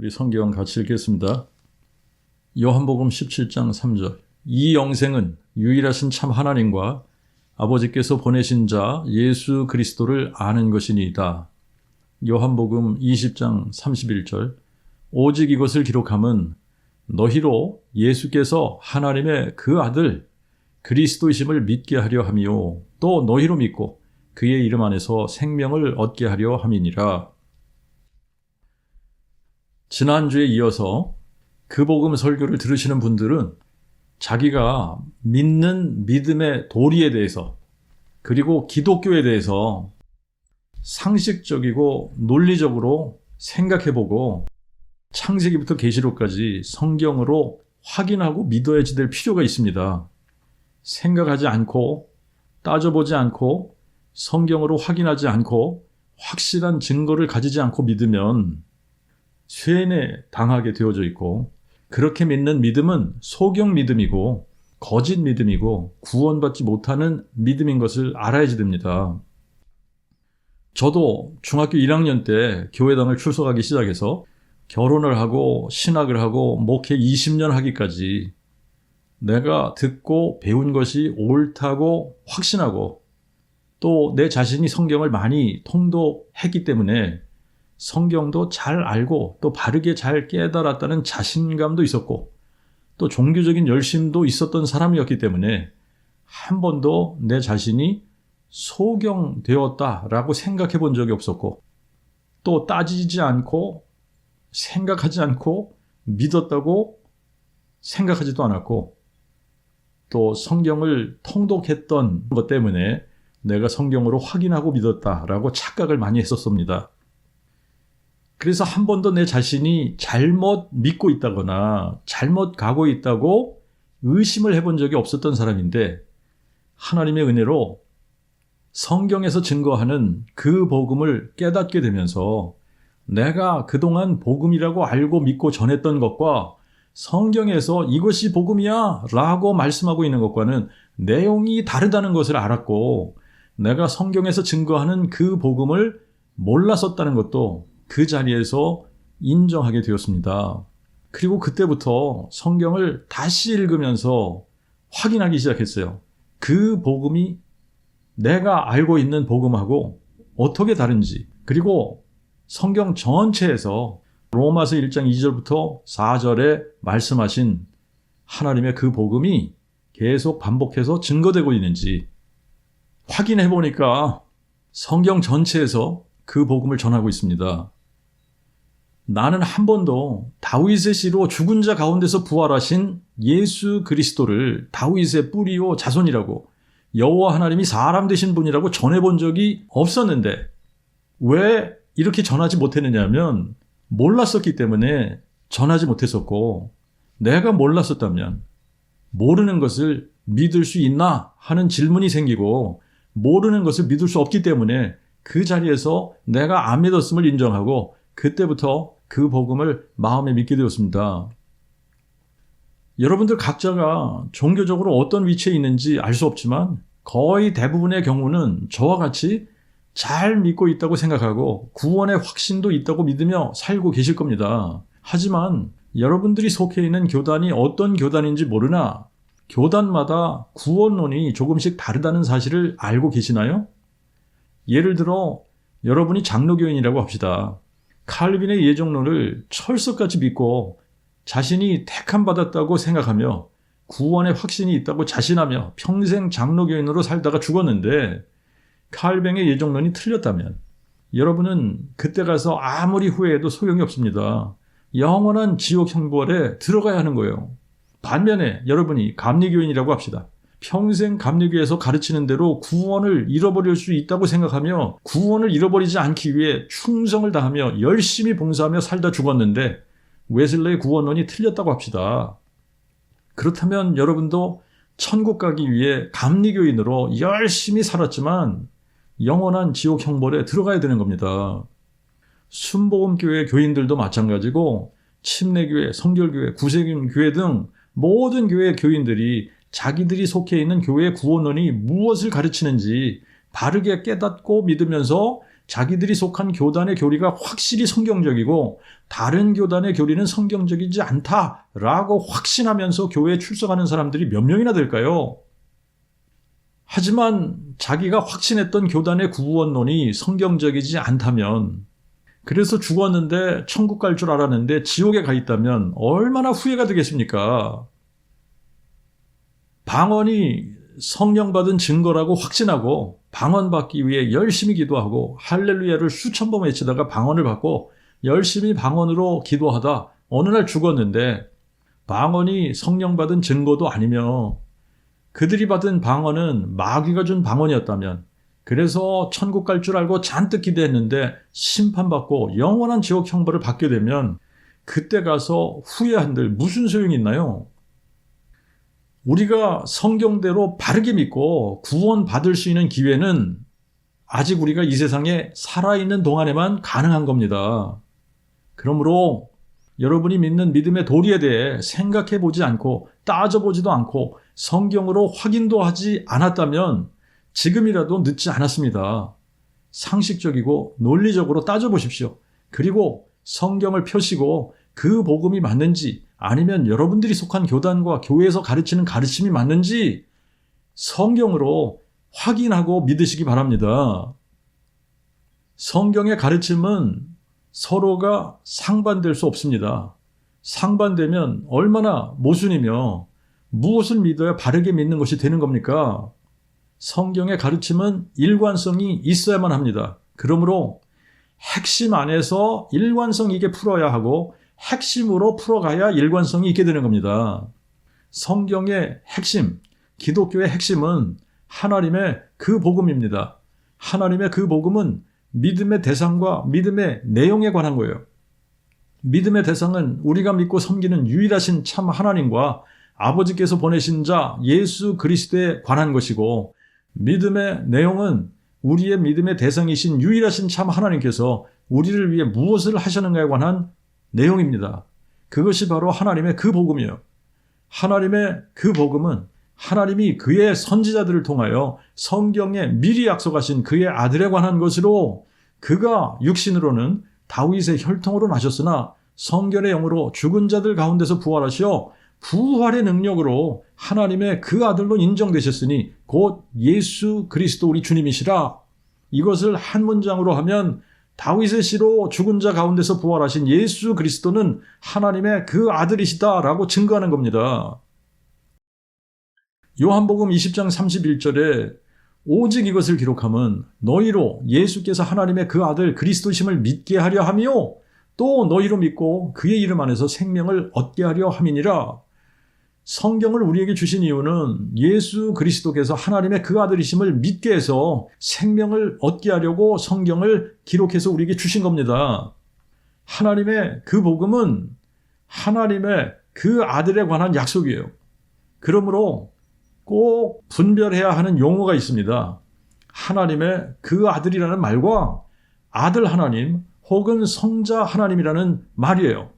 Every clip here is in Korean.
우리 성경 같이 읽겠습니다. 요한복음 17장 3절. 이 영생은 유일하신 참 하나님과 아버지께서 보내신 자 예수 그리스도를 아는 것이니이다. 요한복음 20장 31절. 오직 이것을 기록함은 너희로 예수께서 하나님의 그 아들 그리스도이심을 믿게 하려 함이요 또 너희로 믿고 그의 이름 안에서 생명을 얻게 하려 함이니라. 지난주에 이어서 그 복음 설교를 들으시는 분들은 자기가 믿는 믿음의 도리에 대해서 그리고 기독교에 대해서 상식적이고 논리적으로 생각해보고 창세기부터 계시록까지 성경으로 확인하고 믿어야지 될 필요가 있습니다. 생각하지 않고 따져보지 않고 성경으로 확인하지 않고 확실한 증거를 가지지 않고 믿으면 쇠뇌 당하게 되어져 있고, 그렇게 믿는 믿음은 소경 믿음이고 거짓 믿음이고 구원받지 못하는 믿음인 것을 알아야지 됩니다. 저도 중학교 1학년 때 교회당을 출석하기 시작해서 결혼을 하고 신학을 하고 목회 20년 하기까지 내가 듣고 배운 것이 옳다고 확신하고 또 내 자신이 성경을 많이 통독했기 때문에 성경도 잘 알고 또 바르게 잘 깨달았다는 자신감도 있었고 또 종교적인 열심도 있었던 사람이었기 때문에 한 번도 내 자신이 소경되었다라고 생각해 본 적이 없었고 또 따지지 않고 생각하지 않고 믿었다고 생각하지도 않았고 또 성경을 통독했던 것 때문에 내가 성경으로 확인하고 믿었다라고 착각을 많이 했었습니다. 그래서 한 번도 내 자신이 잘못 믿고 있다거나 잘못 가고 있다고 의심을 해본 적이 없었던 사람인데 하나님의 은혜로 성경에서 증거하는 그 복음을 깨닫게 되면서 내가 그동안 복음이라고 알고 믿고 전했던 것과 성경에서 이것이 복음이야 라고 말씀하고 있는 것과는 내용이 다르다는 것을 알았고 내가 성경에서 증거하는 그 복음을 몰랐었다는 것도 그 자리에서 인정하게 되었습니다. 그리고 그때부터 성경을 다시 읽으면서 확인하기 시작했어요. 그 복음이 내가 알고 있는 복음하고 어떻게 다른지, 그리고 성경 전체에서 로마서 1장 2절부터 4절에 말씀하신 하나님의 그 복음이 계속 반복해서 증거되고 있는지 확인해 보니까 성경 전체에서 그 복음을 전하고 있습니다. 나는 한 번도 다윗의 씨로 죽은 자 가운데서 부활하신 예수 그리스도를 다윗의 뿌리요 자손이라고 여호와 하나님이 사람 되신 분이라고 전해본 적이 없었는데 왜 이렇게 전하지 못했느냐 하면 몰랐었기 때문에 전하지 못했었고, 내가 몰랐었다면 모르는 것을 믿을 수 있나 하는 질문이 생기고 모르는 것을 믿을 수 없기 때문에 그 자리에서 내가 안 믿었음을 인정하고 그때부터 그 복음을 마음에 믿게 되었습니다. 여러분들 각자가 종교적으로 어떤 위치에 있는지 알 수 없지만 거의 대부분의 경우는 저와 같이 잘 믿고 있다고 생각하고 구원의 확신도 있다고 믿으며 살고 계실 겁니다. 하지만 여러분들이 속해 있는 교단이 어떤 교단인지 모르나 교단마다 구원론이 조금씩 다르다는 사실을 알고 계시나요? 예를 들어 여러분이 장로교인이라고 합시다. 칼빈의 예정론을 철석같이 믿고 자신이 택함받았다고 생각하며 구원의 확신이 있다고 자신하며 평생 장로교인으로 살다가 죽었는데 칼뱅의 예정론이 틀렸다면 여러분은 그때 가서 아무리 후회해도 소용이 없습니다. 영원한 지옥 형벌에 들어가야 하는 거예요. 반면에 여러분이 감리교인이라고 합시다. 평생 감리교에서 가르치는 대로 구원을 잃어버릴 수 있다고 생각하며 구원을 잃어버리지 않기 위해 충성을 다하며 열심히 봉사하며 살다 죽었는데 웨슬레의 구원론이 틀렸다고 합시다. 그렇다면 여러분도 천국 가기 위해 감리교인으로 열심히 살았지만 영원한 지옥 형벌에 들어가야 되는 겁니다. 순복음교회 교인들도 마찬가지고 침례교회, 성결교회, 구세군교회 등 모든 교회 교인들이 자기들이 속해 있는 교회의 구원론이 무엇을 가르치는지 바르게 깨닫고 믿으면서 자기들이 속한 교단의 교리가 확실히 성경적이고 다른 교단의 교리는 성경적이지 않다라고 확신하면서 교회에 출석하는 사람들이 몇 명이나 될까요? 하지만 자기가 확신했던 교단의 구원론이 성경적이지 않다면, 그래서 죽었는데 천국 갈 줄 알았는데 지옥에 가 있다면 얼마나 후회가 되겠습니까? 방언이 성령 받은 증거라고 확신하고 방언받기 위해 열심히 기도하고 할렐루야를 수천 번 외치다가 방언을 받고 열심히 방언으로 기도하다 어느 날 죽었는데 방언이 성령 받은 증거도 아니며 그들이 받은 방언은 마귀가 준 방언이었다면, 그래서 천국 갈 줄 알고 잔뜩 기대했는데 심판받고 영원한 지옥 형벌을 받게 되면 그때 가서 후회한들 무슨 소용이 있나요? 우리가 성경대로 바르게 믿고 구원받을 수 있는 기회는 아직 우리가 이 세상에 살아있는 동안에만 가능한 겁니다. 그러므로 여러분이 믿는 믿음의 도리에 대해 생각해 보지 않고 따져보지도 않고 성경으로 확인도 하지 않았다면 지금이라도 늦지 않았습니다. 상식적이고 논리적으로 따져보십시오. 그리고 성경을 펴시고 그 복음이 맞는지 아니면 여러분들이 속한 교단과 교회에서 가르치는 가르침이 맞는지 성경으로 확인하고 믿으시기 바랍니다. 성경의 가르침은 서로가 상반될 수 없습니다. 상반되면 얼마나 모순이며 무엇을 믿어야 바르게 믿는 것이 되는 겁니까? 성경의 가르침은 일관성이 있어야만 합니다. 그러므로 핵심 안에서 일관성 있게 풀어야 하고 핵심으로 풀어가야 일관성이 있게 되는 겁니다. 성경의 핵심, 기독교의 핵심은 하나님의 그 복음입니다. 하나님의 그 복음은 믿음의 대상과 믿음의 내용에 관한 거예요. 믿음의 대상은 우리가 믿고 섬기는 유일하신 참 하나님과 아버지께서 보내신 자 예수 그리스도에 관한 것이고, 믿음의 내용은 우리의 믿음의 대상이신 유일하신 참 하나님께서 우리를 위해 무엇을 하셨는가에 관한 내용입니다. 그것이 바로 하나님의 그 복음이에요. 하나님의 그 복음은 하나님이 그의 선지자들을 통하여 성경에 미리 약속하신 그의 아들에 관한 것으로, 그가 육신으로는 다윗의 혈통으로 나셨으나 성결의 영으로 죽은 자들 가운데서 부활하시어 부활의 능력으로 하나님의 그 아들로 인정되셨으니 곧 예수 그리스도 우리 주님이시라. 이것을 한 문장으로 하면 다윗의 씨로 죽은 자 가운데서 부활하신 예수 그리스도는 하나님의 그 아들이시다라고 증거하는 겁니다. 요한복음 20장 31절에 오직 이것을 기록함은 너희로 예수께서 하나님의 그 아들 그리스도심을 믿게 하려 하며 또 너희로 믿고 그의 이름 안에서 생명을 얻게 하려 함이니라. 성경을 우리에게 주신 이유는 예수 그리스도께서 하나님의 그 아들이심을 믿게 해서 생명을 얻게 하려고 성경을 기록해서 우리에게 주신 겁니다. 하나님의 그 복음은 하나님의 그 아들에 관한 약속이에요. 그러므로 꼭 분별해야 하는 용어가 있습니다. 하나님의 그 아들이라는 말과 아들 하나님 혹은 성자 하나님이라는 말이에요.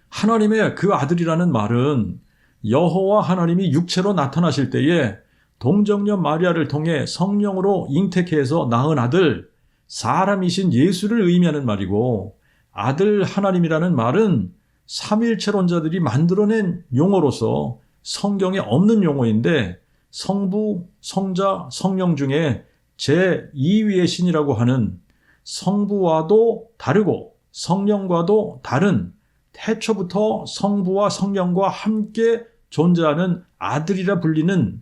하나님의 그 아들이라는 말은 여호와 하나님이 육체로 나타나실 때에 동정녀 마리아를 통해 성령으로 잉태케 해서 낳은 아들, 사람이신 예수를 의미하는 말이고, 아들 하나님이라는 말은 삼위일체론자들이 만들어낸 용어로서 성경에 없는 용어인데, 성부, 성자, 성령 중에 제2위의 신이라고 하는, 성부와도 다르고 성령과도 다른, 태초부터 성부와 성령과 함께 존재하는 아들이라 불리는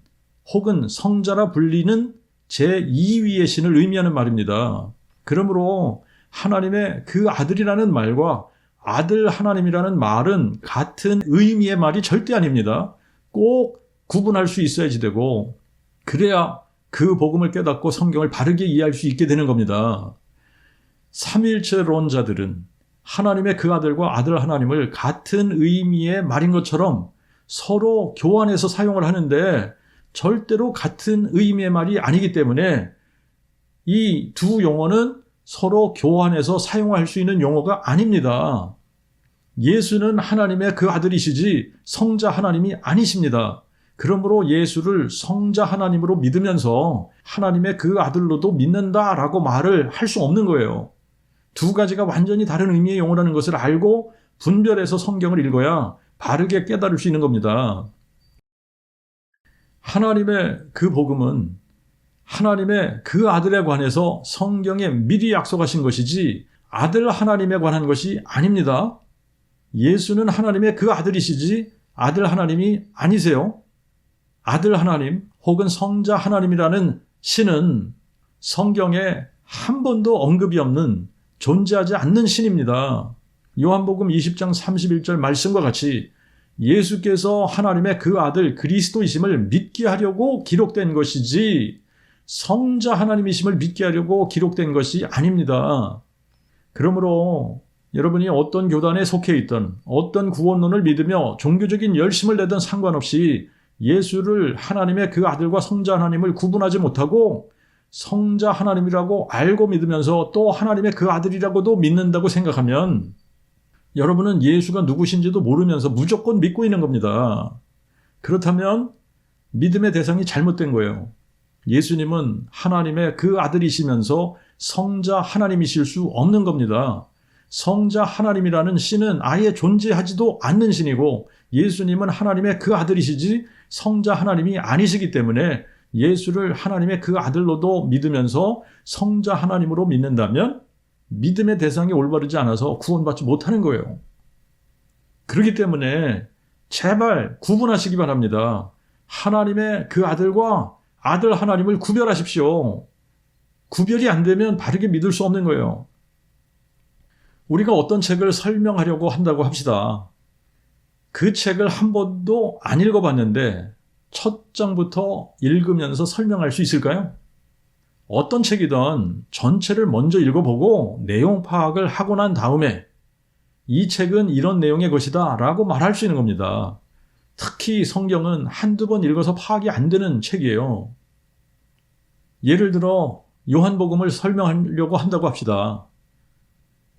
혹은 성자라 불리는 제2위의 신을 의미하는 말입니다. 그러므로 하나님의 그 아들이라는 말과 아들 하나님이라는 말은 같은 의미의 말이 절대 아닙니다. 꼭 구분할 수 있어야지 되고, 그래야 그 복음을 깨닫고 성경을 바르게 이해할 수 있게 되는 겁니다. 삼위일체론자들은 하나님의 그 아들과 아들 하나님을 같은 의미의 말인 것처럼 서로 교환해서 사용을 하는데 절대로 같은 의미의 말이 아니기 때문에 이 두 용어는 서로 교환해서 사용할 수 있는 용어가 아닙니다. 예수는 하나님의 그 아들이시지 성자 하나님이 아니십니다. 그러므로 예수를 성자 하나님으로 믿으면서 하나님의 그 아들로도 믿는다라고 말을 할 수 없는 거예요. 두 가지가 완전히 다른 의미의 용어라는 것을 알고 분별해서 성경을 읽어야 바르게 깨달을 수 있는 겁니다. 하나님의 그 복음은 하나님의 그 아들에 관해서 성경에 미리 약속하신 것이지 아들 하나님에 관한 것이 아닙니다. 예수는 하나님의 그 아들이시지 아들 하나님이 아니세요. 아들 하나님 혹은 성자 하나님이라는 신은 성경에 한 번도 언급이 없는 존재하지 않는 신입니다. 요한복음 20장 31절 말씀과 같이 예수께서 하나님의 그 아들 그리스도이심을 믿게 하려고 기록된 것이지 성자 하나님이심을 믿게 하려고 기록된 것이 아닙니다. 그러므로 여러분이 어떤 교단에 속해 있든 어떤 구원론을 믿으며 종교적인 열심을 내든 상관없이 예수를 하나님의 그 아들과 성자 하나님을 구분하지 못하고 성자 하나님이라고 알고 믿으면서 또 하나님의 그 아들이라고도 믿는다고 생각하면 여러분은 예수가 누구신지도 모르면서 무조건 믿고 있는 겁니다. 그렇다면 믿음의 대상이 잘못된 거예요. 예수님은 하나님의 그 아들이시면서 성자 하나님이실 수 없는 겁니다. 성자 하나님이라는 신은 아예 존재하지도 않는 신이고 예수님은 하나님의 그 아들이시지 성자 하나님이 아니시기 때문에 예수를 하나님의 그 아들로도 믿으면서 성자 하나님으로 믿는다면 믿음의 대상이 올바르지 않아서 구원받지 못하는 거예요. 그렇기 때문에 제발 구분하시기 바랍니다. 하나님의 그 아들과 아들 하나님을 구별하십시오. 구별이 안 되면 바르게 믿을 수 없는 거예요. 우리가 어떤 책을 설명하려고 한다고 합시다. 그 책을 한 번도 안 읽어봤는데 첫 장부터 읽으면서 설명할 수 있을까요? 어떤 책이든 전체를 먼저 읽어보고 내용 파악을 하고 난 다음에 이 책은 이런 내용의 것이다 라고 말할 수 있는 겁니다. 특히 성경은 한두 번 읽어서 파악이 안 되는 책이에요. 예를 들어 요한복음을 설명하려고 한다고 합시다.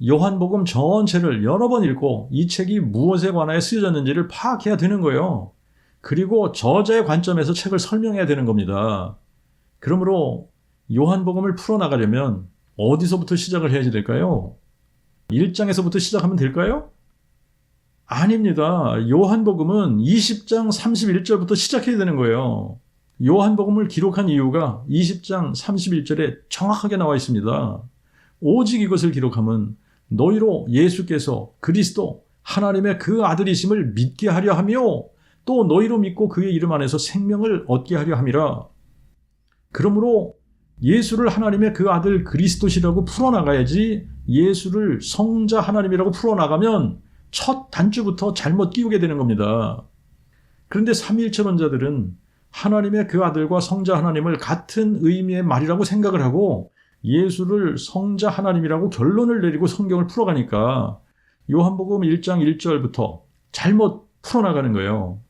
요한복음 전체를 여러 번 읽고 이 책이 무엇에 관하여 쓰여졌는지를 파악해야 되는 거예요. 그리고 저자의 관점에서 책을 설명해야 되는 겁니다. 그러므로 요한복음을 풀어나가려면 어디서부터 시작을 해야 될까요? 1장에서부터 시작하면 될까요? 아닙니다. 요한복음은 20장 31절부터 시작해야 되는 거예요. 요한복음을 기록한 이유가 20장 31절에 정확하게 나와 있습니다. 오직 이것을 기록함은 너희로 예수께서 그리스도 하나님의 그 아들이심을 믿게 하려 하며 또 너희로 믿고 그의 이름 안에서 생명을 얻게 하려 함이라. 그러므로 예수를 하나님의 그 아들 그리스도시라고 풀어나가야지 예수를 성자 하나님이라고 풀어나가면 첫 단추부터 잘못 끼우게 되는 겁니다. 그런데 삼위일체론자들은 하나님의 그 아들과 성자 하나님을 같은 의미의 말이라고 생각을 하고 예수를 성자 하나님이라고 결론을 내리고 성경을 풀어가니까 요한복음 1장 1절부터 잘못 풀어나가는 거예요.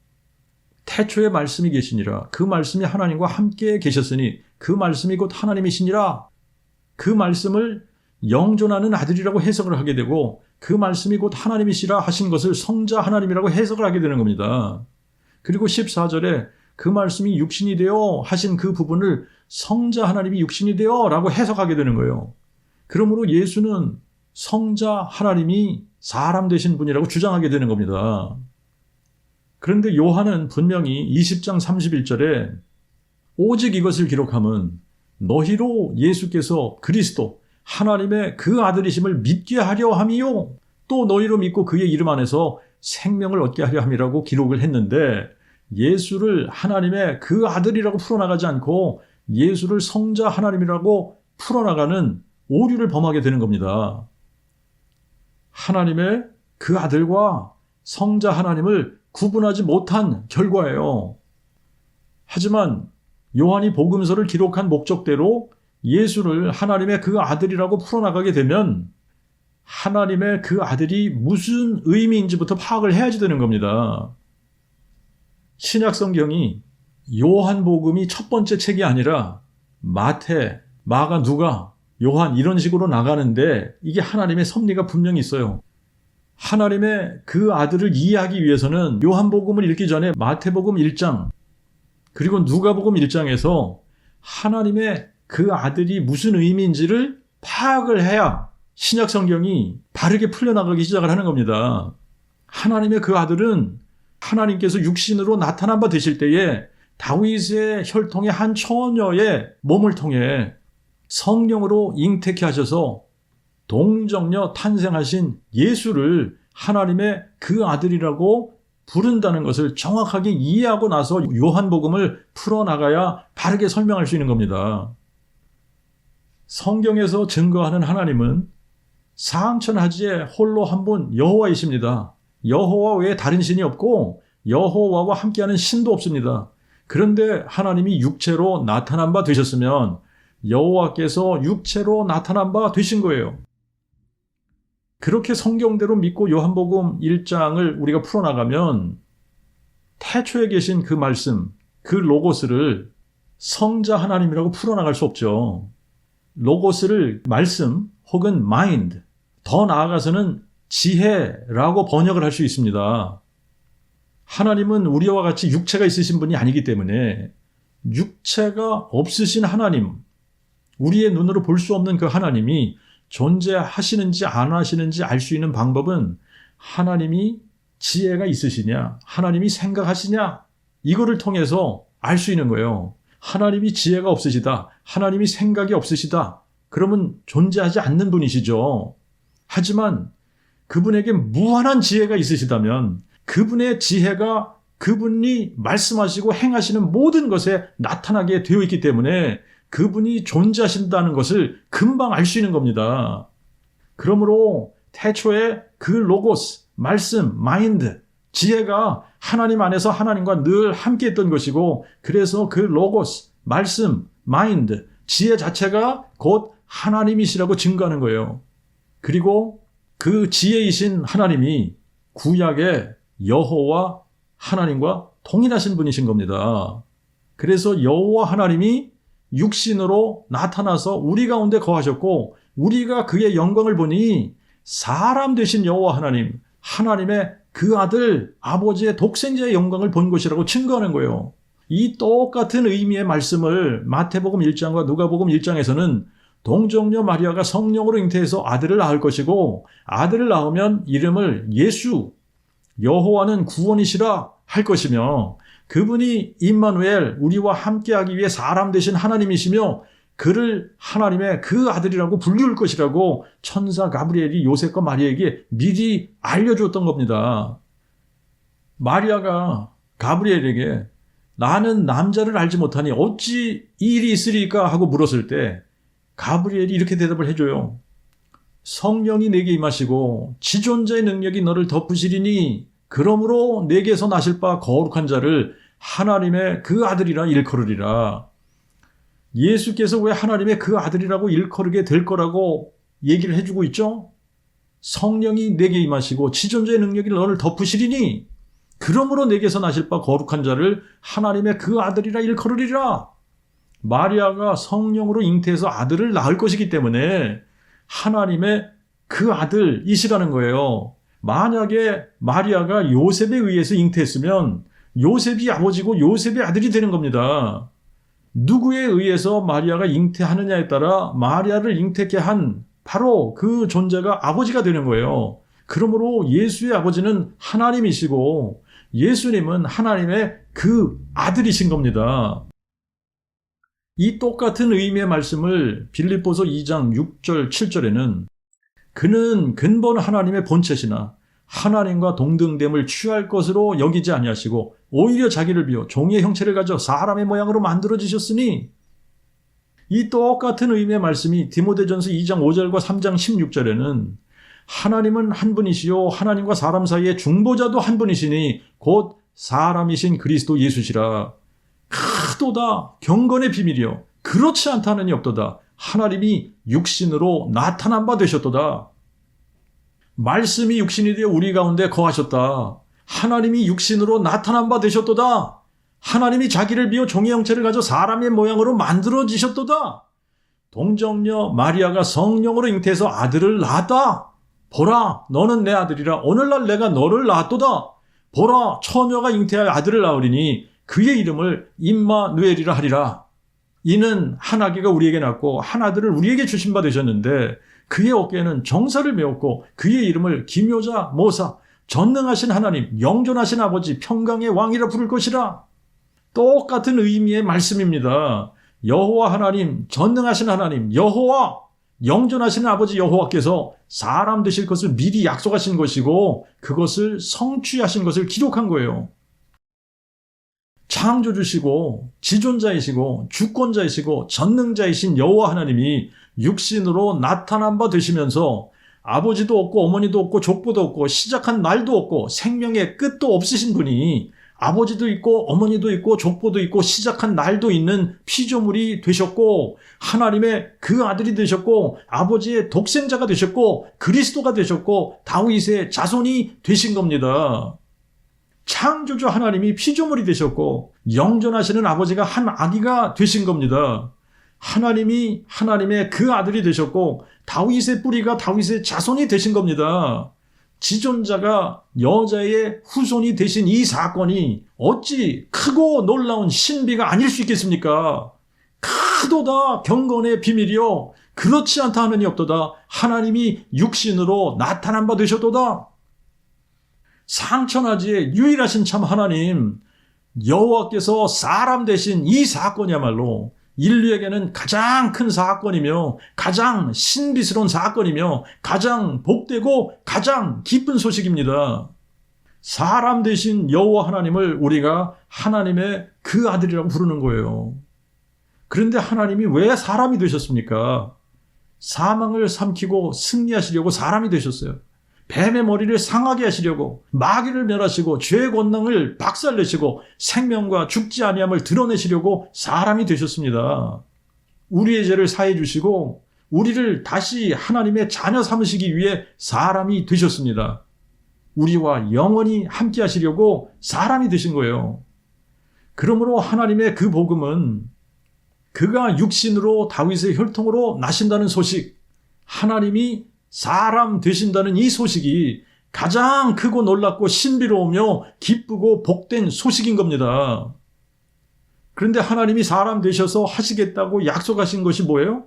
태초에 말씀이 계시니라. 그 말씀이 하나님과 함께 계셨으니 그 말씀이 곧 하나님이시니라. 그 말씀을 영존하는 아들이라고 해석을 하게 되고 그 말씀이 곧 하나님이시라 하신 것을 성자 하나님이라고 해석을 하게 되는 겁니다. 그리고 14절에 그 말씀이 육신이 되어 하신 그 부분을 성자 하나님이 육신이 되어 라고 해석하게 되는 거예요. 그러므로 예수는 성자 하나님이 사람 되신 분이라고 주장하게 되는 겁니다. 그런데 요한은 분명히 20장 31절에 오직 이것을 기록함은 너희로 예수께서 그리스도 하나님의 그 아들이심을 믿게 하려 함이요 또 너희로 믿고 그의 이름 안에서 생명을 얻게 하려 함이라고 기록을 했는데 예수를 하나님의 그 아들이라고 풀어나가지 않고 예수를 성자 하나님이라고 풀어나가는 오류를 범하게 되는 겁니다. 하나님의 그 아들과 성자 하나님을 구분하지 못한 결과예요. 하지만 요한이 복음서를 기록한 목적대로 예수를 하나님의 그 아들이라고 풀어나가게 되면 하나님의 그 아들이 무슨 의미인지부터 파악을 해야지 되는 겁니다. 신약 성경이 요한복음이 첫 번째 책이 아니라 마태, 마가, 누가, 요한 이런 식으로 나가는데 이게 하나님의 섭리가 분명히 있어요. 하나님의 그 아들을 이해하기 위해서는 요한복음을 읽기 전에 마태복음 1장, 그리고 누가복음 1장에서 하나님의 그 아들이 무슨 의미인지를 파악을 해야 신약 성경이 바르게 풀려나가기 시작을 하는 겁니다. 하나님의 그 아들은 하나님께서 육신으로 나타난 바 되실 때에 다윗의 혈통의 한 처녀의 몸을 통해 성령으로 잉태케 하셔서 동정녀 탄생하신 예수를 하나님의 그 아들이라고 부른다는 것을 정확하게 이해하고 나서 요한복음을 풀어나가야 바르게 설명할 수 있는 겁니다. 성경에서 증거하는 하나님은 사항천하지에 홀로 한 분 여호와이십니다. 여호와 외에 다른 신이 없고 여호와와 함께하는 신도 없습니다. 그런데 하나님이 육체로 나타난 바 되셨으면 여호와께서 육체로 나타난 바 되신 거예요. 그렇게 성경대로 믿고 요한복음 1장을 우리가 풀어나가면 태초에 계신 그 말씀, 그 로고스를 성자 하나님이라고 풀어나갈 수 없죠. 로고스를 말씀 혹은 mind, 더 나아가서는 지혜라고 번역을 할 수 있습니다. 하나님은 우리와 같이 육체가 있으신 분이 아니기 때문에 육체가 없으신 하나님, 우리의 눈으로 볼 수 없는 그 하나님이 존재하시는지 안 하시는지 알 수 있는 방법은 하나님이 지혜가 있으시냐, 하나님이 생각하시냐, 이거를 통해서 알 수 있는 거예요. 하나님이 지혜가 없으시다, 하나님이 생각이 없으시다, 그러면 존재하지 않는 분이시죠. 하지만 그분에게 무한한 지혜가 있으시다면 그분의 지혜가 그분이 말씀하시고 행하시는 모든 것에 나타나게 되어 있기 때문에 그분이 존재하신다는 것을 금방 알 수 있는 겁니다. 그러므로 태초에 그 로고스, 말씀, 마인드, 지혜가 하나님 안에서 하나님과 늘 함께 했던 것이고, 그래서 그 로고스, 말씀, 마인드, 지혜 자체가 곧 하나님이시라고 증거하는 거예요. 그리고 그 지혜이신 하나님이 구약의 여호와 하나님과 동일하신 분이신 겁니다. 그래서 여호와 하나님이 육신으로 나타나서 우리 가운데 거하셨고, 우리가 그의 영광을 보니 사람 되신 여호와 하나님, 하나님의 그 아들, 아버지의 독생자의 영광을 본 것이라고 증거하는 거예요. 이 똑같은 의미의 말씀을 마태복음 1장과 누가복음 1장에서는 동정녀 마리아가 성령으로 잉태해서 아들을 낳을 것이고, 아들을 낳으면 이름을 예수, 여호와는 구원이시라 할 것이며, 그분이 임마누엘, 우리와 함께하기 위해 사람 되신 하나님이시며 그를 하나님의 그 아들이라고 불릴 것이라고 천사 가브리엘이 요셉과 마리아에게 미리 알려주었던 겁니다. 마리아가 가브리엘에게 나는 남자를 알지 못하니 어찌 이 일이 있으리까 하고 물었을 때 가브리엘이 이렇게 대답을 해줘요. 성령이 내게 임하시고 지존자의 능력이 너를 덮으시리니 그러므로 내게서 나실 바 거룩한 자를 하나님의 그 아들이라 일컬으리라. 예수께서 왜 하나님의 그 아들이라고 일컬으게 될 거라고 얘기를 해주고 있죠? 성령이 내게 임하시고 지존자의 능력이 너를 덮으시리니 그러므로 내게서 나실 바 거룩한 자를 하나님의 그 아들이라 일컬으리라. 마리아가 성령으로 잉태해서 아들을 낳을 것이기 때문에 하나님의 그 아들이시라는 거예요. 만약에 마리아가 요셉에 의해서 잉태했으면 요셉이 아버지고 요셉의 아들이 되는 겁니다. 누구에 의해서 마리아가 잉태하느냐에 따라 마리아를 잉태케 한 바로 그 존재가 아버지가 되는 거예요. 그러므로 예수의 아버지는 하나님이시고 예수님은 하나님의 그 아들이신 겁니다. 이 똑같은 의미의 말씀을 빌립보서 2장 6절 7절에는 그는 근본 하나님의 본체시나 하나님과 동등됨을 취할 것으로 여기지 아니하시고 오히려 자기를 비워 종의 형체를 가져 사람의 모양으로 만들어지셨으니, 이 똑같은 의미의 말씀이 디모데전서 2장 5절과 3장 16절에는 하나님은 한 분이시요 하나님과 사람 사이의 중보자도 한 분이시니 곧 사람이신 그리스도 예수시라. 크도다 경건의 비밀이요 그렇지 않다느니 없도다. 하나님이 육신으로 나타난 바 되셨도다. 말씀이 육신이 되어 우리 가운데 거하셨다. 하나님이 육신으로 나타난 바 되셨도다. 하나님이 자기를 비워 종의 형체를 가져 사람의 모양으로 만들어지셨도다. 동정녀 마리아가 성령으로 잉태해서 아들을 낳았다. 보라, 너는 내 아들이라 오늘날 내가 너를 낳았도다. 보라, 처녀가 잉태하여 아들을 낳으리니 그의 이름을 임마누엘이라 하리라. 이는 한 아기가 우리에게 낳고 한 아들을 우리에게 주신 바 되셨는데 그의 어깨에는 정사를 메었고 그의 이름을 기묘자, 모사, 전능하신 하나님, 영존하신 아버지, 평강의 왕이라 부를 것이라. 똑같은 의미의 말씀입니다. 여호와 하나님, 전능하신 하나님, 여호와, 영존하신 아버지 여호와께서 사람 되실 것을 미리 약속하신 것이고 그것을 성취하신 것을 기록한 거예요. 창조주시고 지존자이시고 주권자이시고 전능자이신 여호와 하나님이 육신으로 나타난 바 되시면서 아버지도 없고 어머니도 없고 족보도 없고 시작한 날도 없고 생명의 끝도 없으신 분이 아버지도 있고 어머니도 있고 족보도 있고 시작한 날도 있는 피조물이 되셨고 하나님의 그 아들이 되셨고 아버지의 독생자가 되셨고 그리스도가 되셨고 다윗의 자손이 되신 겁니다. 창조주 하나님이 피조물이 되셨고 영존하시는 아버지가 한 아기가 되신 겁니다. 하나님이 하나님의 그 아들이 되셨고 다윗의 뿌리가 다윗의 자손이 되신 겁니다. 지존자가 여자의 후손이 되신 이 사건이 어찌 크고 놀라운 신비가 아닐 수 있겠습니까? 크도다 경건의 비밀이요 그렇지 않다 하느니 없도다. 하나님이 육신으로 나타난 바 되셨도다. 상천하지의 유일하신 참 하나님 여호와께서 사람 되신 이 사건이야말로 인류에게는 가장 큰 사건이며 가장 신비스러운 사건이며 가장 복되고 가장 기쁜 소식입니다. 사람 되신 여호와 하나님을 우리가 하나님의 그 아들이라고 부르는 거예요. 그런데 하나님이 왜 사람이 되셨습니까? 사망을 삼키고 승리하시려고 사람이 되셨어요. 뱀의 머리를 상하게 하시려고 마귀를 멸하시고 죄의 권능을 박살내시고 생명과 죽지 아니함을 드러내시려고 사람이 되셨습니다. 우리의 죄를 사해 주시고 우리를 다시 하나님의 자녀 삼으시기 위해 사람이 되셨습니다. 우리와 영원히 함께 하시려고 사람이 되신 거예요. 그러므로 하나님의 그 복음은 그가 육신으로 다윗의 혈통으로 나신다는 소식, 하나님이 사람 되신다는 이 소식이 가장 크고 놀랍고 신비로우며 기쁘고 복된 소식인 겁니다. 그런데 하나님이 사람 되셔서 하시겠다고 약속하신 것이 뭐예요?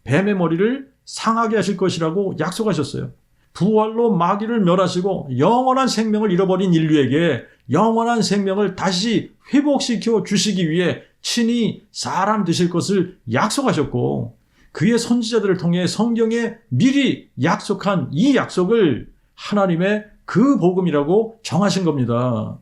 뱀의 머리를 상하게 하실 것이라고 약속하셨어요. 부활로 마귀를 멸하시고 영원한 생명을 잃어버린 인류에게 영원한 생명을 다시 회복시켜 주시기 위해 친히 사람 되실 것을 약속하셨고 그의 선지자들을 통해 성경에 미리 약속한 이 약속을 하나님의 그 복음이라고 정하신 겁니다.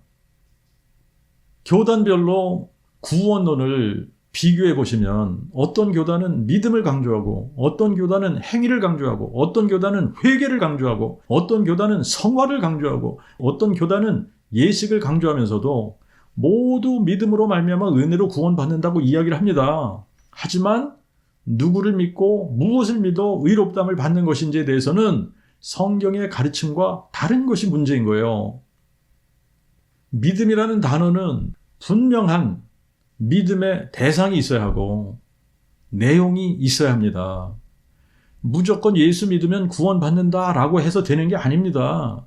교단별로 구원론을 비교해 보시면 어떤 교단은 믿음을 강조하고 어떤 교단은 행위를 강조하고 어떤 교단은 회개를 강조하고 어떤 교단은 성화를 강조하고 어떤 교단은 예식을 강조하면서도 모두 믿음으로 말미암아 은혜로 구원받는다고 이야기를 합니다. 하지만 누구를 믿고 무엇을 믿어 의롭다함을 받는 것인지에 대해서는 성경의 가르침과 다른 것이 문제인 거예요. 믿음이라는 단어는 분명한 믿음의 대상이 있어야 하고 내용이 있어야 합니다. 무조건 예수 믿으면 구원받는다라고 해서 되는 게 아닙니다.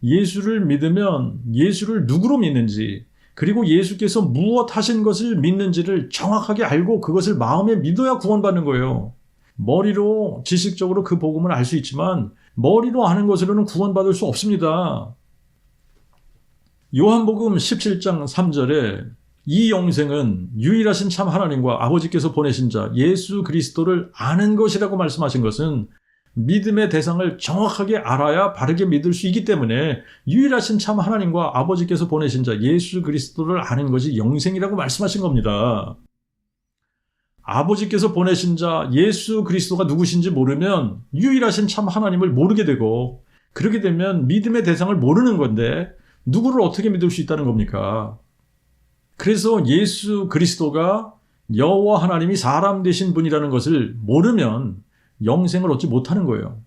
예수를 믿으면 예수를 누구로 믿는지 그리고 예수께서 무엇 하신 것을 믿는지를 정확하게 알고 그것을 마음에 믿어야 구원받는 거예요. 머리로 지식적으로 그 복음을 알 수 있지만 머리로 아는 것으로는 구원받을 수 없습니다. 요한복음 17장 3절에 이 영생은 유일하신 참 하나님과 아버지께서 보내신 자 예수 그리스도를 아는 것이라고 말씀하신 것은 믿음의 대상을 정확하게 알아야 바르게 믿을 수 있기 때문에 유일하신 참 하나님과 아버지께서 보내신 자 예수 그리스도를 아는 것이 영생이라고 말씀하신 겁니다. 아버지께서 보내신 자 예수 그리스도가 누구신지 모르면 유일하신 참 하나님을 모르게 되고 그렇게 되면 믿음의 대상을 모르는 건데 누구를 어떻게 믿을 수 있다는 겁니까? 그래서 예수 그리스도가 여호와 하나님이 사람 되신 분이라는 것을 모르면 영생을 얻지 못하는 거예요.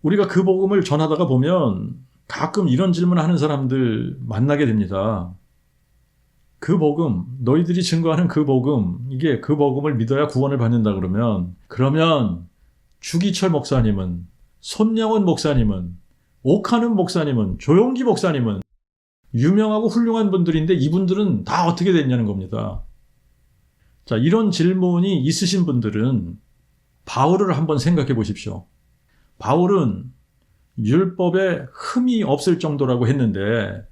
우리가 그 복음을 전하다가 보면 가끔 이런 질문하는 사람들 만나게 됩니다. 그 복음, 너희들이 증거하는 그 복음, 이게 그 복음을 믿어야 구원을 받는다 그러면 주기철 목사님은, 손영원 목사님은, 옥하는 목사님은, 조용기 목사님은 유명하고 훌륭한 분들인데 이분들은 다 어떻게 됐냐는 겁니다. 자, 이런 질문이 있으신 분들은 바울을 한번 생각해 보십시오. 바울은 율법에 흠이 없을 정도라고 했는데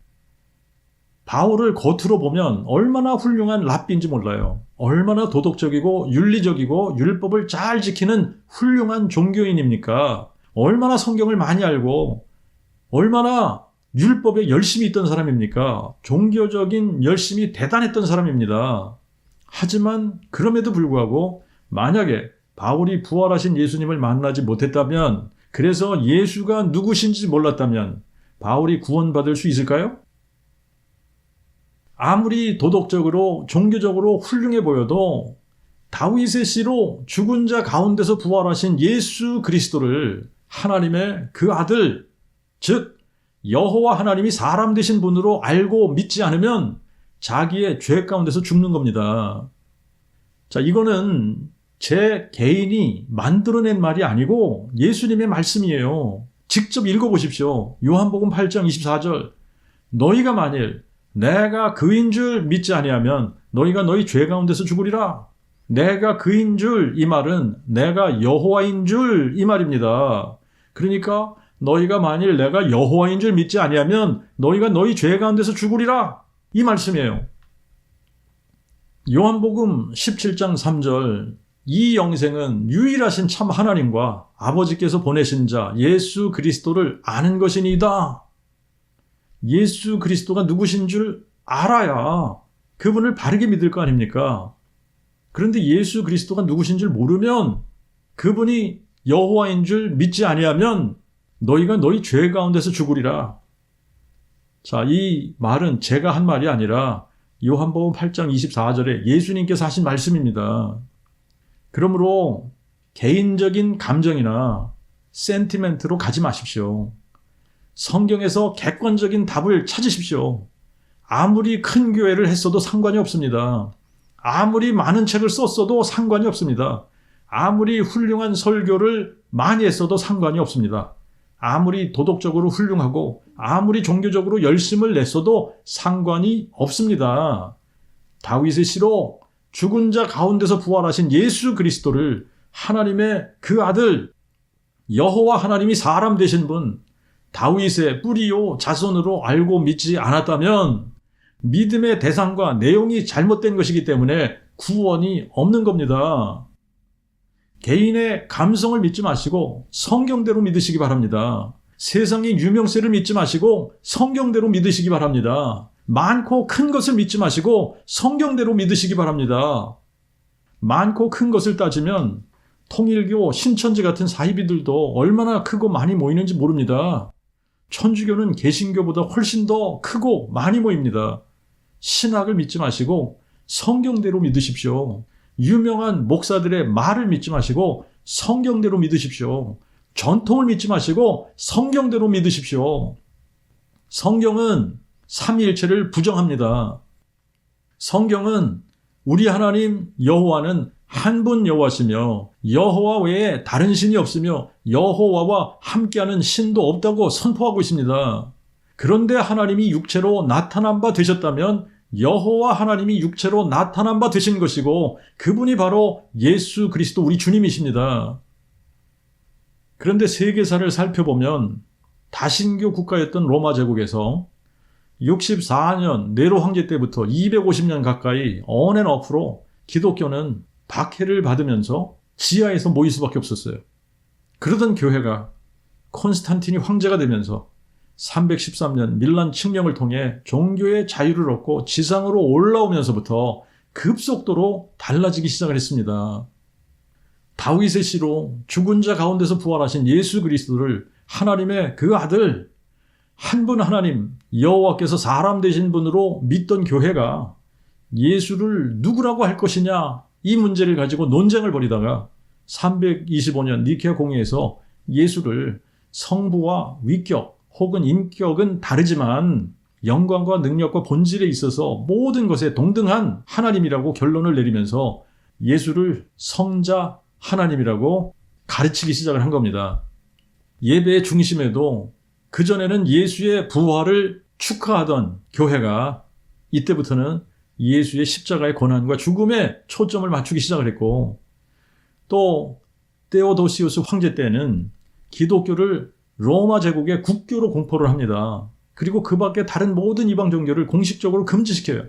바울을 겉으로 보면 얼마나 훌륭한 랍비인지 몰라요. 얼마나 도덕적이고 윤리적이고 율법을 잘 지키는 훌륭한 종교인입니까? 얼마나 성경을 많이 알고 얼마나 율법에 열심히 있던 사람입니까? 종교적인 열심이 대단했던 사람입니다. 하지만 그럼에도 불구하고 만약에 바울이 부활하신 예수님을 만나지 못했다면, 그래서 예수가 누구신지 몰랐다면 바울이 구원받을 수 있을까요? 아무리 도덕적으로 종교적으로 훌륭해 보여도 다윗의 씨로 죽은 자 가운데서 부활하신 예수 그리스도를 하나님의 그 아들, 즉 여호와 하나님이 사람 되신 분으로 알고 믿지 않으면 자기의 죄 가운데서 죽는 겁니다. 자, 이거는 제 개인이 만들어낸 말이 아니고 예수님의 말씀이에요. 직접 읽어보십시오. 요한복음 8장 24절. 너희가 만일 내가 그인 줄 믿지 아니하면 너희가 너희 죄 가운데서 죽으리라. 내가 그인 줄, 이 말은 내가 여호와인 줄, 이 말입니다. 그러니까 너희가 만일 내가 여호와인 줄 믿지 아니하면 너희가 너희 죄 가운데서 죽으리라, 이 말씀이에요. 요한복음 17장 3절. 이 영생은 유일하신 참 하나님과 아버지께서 보내신 자 예수 그리스도를 아는 것이니이다. 예수 그리스도가 누구신 줄 알아야 그분을 바르게 믿을 거 아닙니까? 그런데 예수 그리스도가 누구신 줄 모르면, 그분이 여호와인 줄 믿지 아니하면 너희가 너희 죄 가운데서 죽으리라. 자, 이 말은 제가 한 말이 아니라 요한복음 8장 24절에 예수님께서 하신 말씀입니다. 그러므로 개인적인 감정이나 센티멘트로 가지 마십시오. 성경에서 객관적인 답을 찾으십시오. 아무리 큰 교회를 했어도 상관이 없습니다. 아무리 많은 책을 썼어도 상관이 없습니다. 아무리 훌륭한 설교를 많이 했어도 상관이 없습니다. 아무리 도덕적으로 훌륭하고 아무리 종교적으로 열심을 냈어도 상관이 없습니다. 다윗의 씨로 죽은 자 가운데서 부활하신 예수 그리스도를 하나님의 그 아들, 여호와 하나님이 사람 되신 분, 다윗의 뿌리요 자손으로 알고 믿지 않았다면 믿음의 대상과 내용이 잘못된 것이기 때문에 구원이 없는 겁니다. 개인의 감성을 믿지 마시고 성경대로 믿으시기 바랍니다. 세상의 유명세를 믿지 마시고 성경대로 믿으시기 바랍니다. 많고 큰 것을 믿지 마시고 성경대로 믿으시기 바랍니다. 많고 큰 것을 따지면 통일교, 신천지 같은 사이비들도 얼마나 크고 많이 모이는지 모릅니다. 천주교는 개신교보다 훨씬 더 크고 많이 모입니다. 신학을 믿지 마시고 성경대로 믿으십시오. 유명한 목사들의 말을 믿지 마시고 성경대로 믿으십시오. 전통을 믿지 마시고 성경대로 믿으십시오. 성경은 삼위일체를 부정합니다. 성경은 우리 하나님 여호와는 한 분 여호와시며 여호와 외에 다른 신이 없으며 여호와와 함께하는 신도 없다고 선포하고 있습니다. 그런데 하나님이 육체로 나타난 바 되셨다면 여호와 하나님이 육체로 나타난 바 되신 것이고 그분이 바로 예수 그리스도 우리 주님이십니다. 그런데 세계사를 살펴보면 다신교 국가였던 로마 제국에서 64년 네로 황제 때부터 250년 가까이 온앤오프로 기독교는 박해를 받으면서 지하에서 모일 수밖에 없었어요. 그러던 교회가 콘스탄틴이 황제가 되면서 313년 밀란 칙령을 통해 종교의 자유를 얻고 지상으로 올라오면서부터 급속도로 달라지기 시작을 했습니다. 다윗의 씨로 죽은 자 가운데서 부활하신 예수 그리스도를 하나님의 그 아들, 한 분 하나님 여호와께서 사람 되신 분으로 믿던 교회가 예수를 누구라고 할 것이냐, 이 문제를 가지고 논쟁을 벌이다가 325년 니케아 공의에서 예수를 성부와 위격 혹은 인격은 다르지만 영광과 능력과 본질에 있어서 모든 것에 동등한 하나님이라고 결론을 내리면서 예수를 성자 하나님이라고 가르치기 시작을 한 겁니다. 예배의 중심에도 그전에는 예수의 부활을 축하하던 교회가 이때부터는 예수의 십자가의 고난과 죽음에 초점을 맞추기 시작을 했고, 또 데오도시우스 황제 때는 기독교를 로마 제국의 국교로 공포를 합니다. 그리고 그 밖에 다른 모든 이방 종교를 공식적으로 금지시켜요.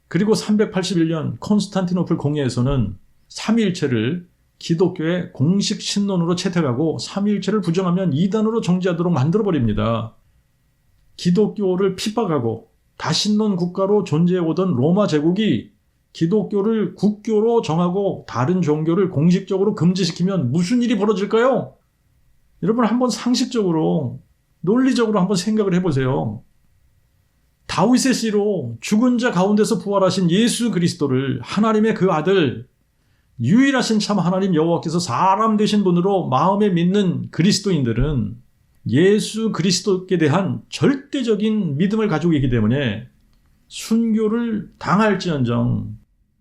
그리고 381년 콘스탄티노플 공회에서는 삼위일체를 기독교의 공식 신론으로 채택하고 삼위일체를 부정하면 이단으로 정죄하도록 만들어버립니다. 기독교를 핍박하고 다신론 국가로 존재해오던 로마 제국이 기독교를 국교로 정하고 다른 종교를 공식적으로 금지시키면 무슨 일이 벌어질까요? 여러분 한번 상식적으로 논리적으로 한번 생각을 해보세요. 다윗의 씨로 죽은 자 가운데서 부활하신 예수 그리스도를 하나님의 그 아들, 유일하신 참 하나님 여호와께서 사람 되신 분으로 마음에 믿는 그리스도인들은 예수 그리스도께 대한 절대적인 믿음을 가지고 있기 때문에 순교를 당할지언정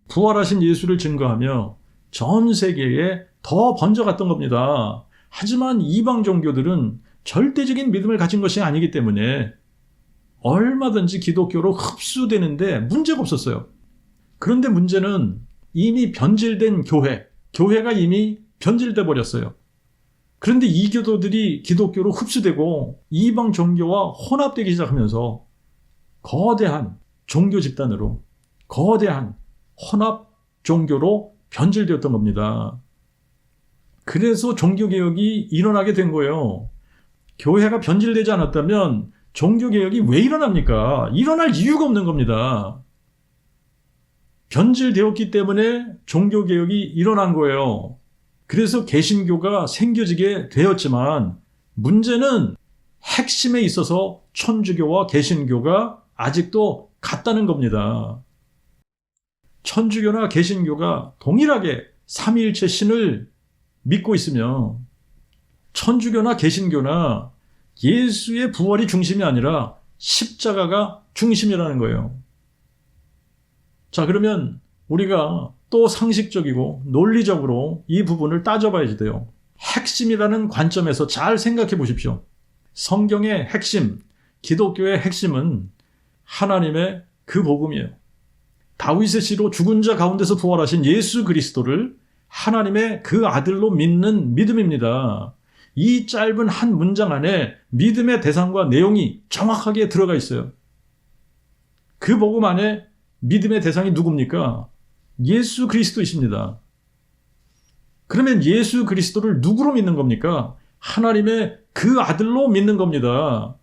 부활하신 예수를 증거하며 전 세계에 더 번져갔던 겁니다. 하지만 이방 종교들은 절대적인 믿음을 가진 것이 아니기 때문에 얼마든지 기독교로 흡수되는데 문제가 없었어요. 그런데 문제는 이미 변질된 교회가 이미 변질돼 버렸어요. 그런데 이교도들이 기독교로 흡수되고 이방 종교와 혼합되기 시작하면서 거대한 종교 집단으로, 거대한 혼합 종교로 변질되었던 겁니다. 그래서 종교개혁이 일어나게 된 거예요. 교회가 변질되지 않았다면 종교개혁이 왜 일어납니까? 일어날 이유가 없는 겁니다. 변질되었기 때문에 종교개혁이 일어난 거예요. 그래서 개신교가 생겨지게 되었지만 문제는 핵심에 있어서 천주교와 개신교가 아직도 같다는 겁니다. 천주교나 개신교가 동일하게 삼위일체 신을 믿고 있으며 천주교나 개신교나 예수의 부활이 중심이 아니라 십자가가 중심이라는 거예요. 자, 그러면 우리가 또 상식적이고 논리적으로 이 부분을 따져봐야지 돼요. 핵심이라는 관점에서 잘 생각해 보십시오. 성경의 핵심, 기독교의 핵심은 하나님의 그 복음이에요. 다윗의 씨로 죽은 자 가운데서 부활하신 예수 그리스도를 하나님의 그 아들로 믿는 믿음입니다. 이 짧은 한 문장 안에 믿음의 대상과 내용이 정확하게 들어가 있어요. 그 복음 안에 믿음의 대상이 누굽니까? 예수 그리스도이십니다. 그러면 예수 그리스도를 누구로 믿는 겁니까? 하나님의 그 아들로 믿는 겁니다.